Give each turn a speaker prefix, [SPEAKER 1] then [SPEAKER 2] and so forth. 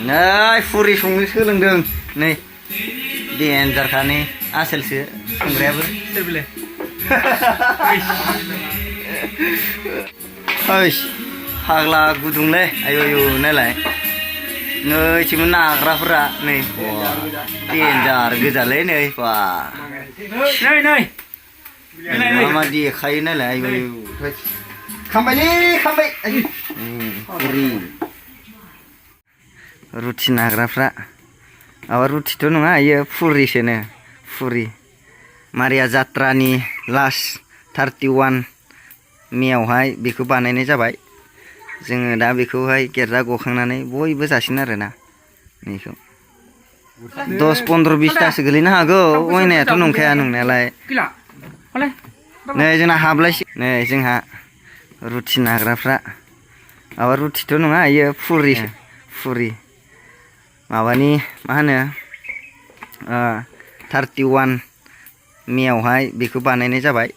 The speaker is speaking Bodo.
[SPEAKER 1] नै फुरि संनो सोलोंदों नै देन्जारखा नै आसोलसो संग्रायाबो
[SPEAKER 2] सोर बेलाय
[SPEAKER 1] ओइस फाग्ला गुदुंलै आयु नायलाय नैथिंबो नाग्राफोरा नै देन्जार गोजालै नै बा
[SPEAKER 2] नै
[SPEAKER 1] मा देखायो नायलाय आयु खामबायलै खामबाय आयु फुरि रुटि नाग्राफ्रा माबा रुटिथ' नङा इयो फुरिसोनो फुरि मारिया जात्रानि लास्ट 31 मेयावहाय बेखौ बानायनाय जाबाय जोङो दा बेखौहाय गेरजा गखांनानै बयबो जासिगोन आरोना बेखौ 10-15-20तासो गोलैनो हागौ अयनायाथ' नंखाया नंनायालाय नै जोंना हाबलायसै नै जोंहा रुटि नाग्राफ्रा माबा रुटिथ' नङा इयो फुरि माबानि मा होनो 31 मेयावहाय बेखौ बानायनाय जाबाय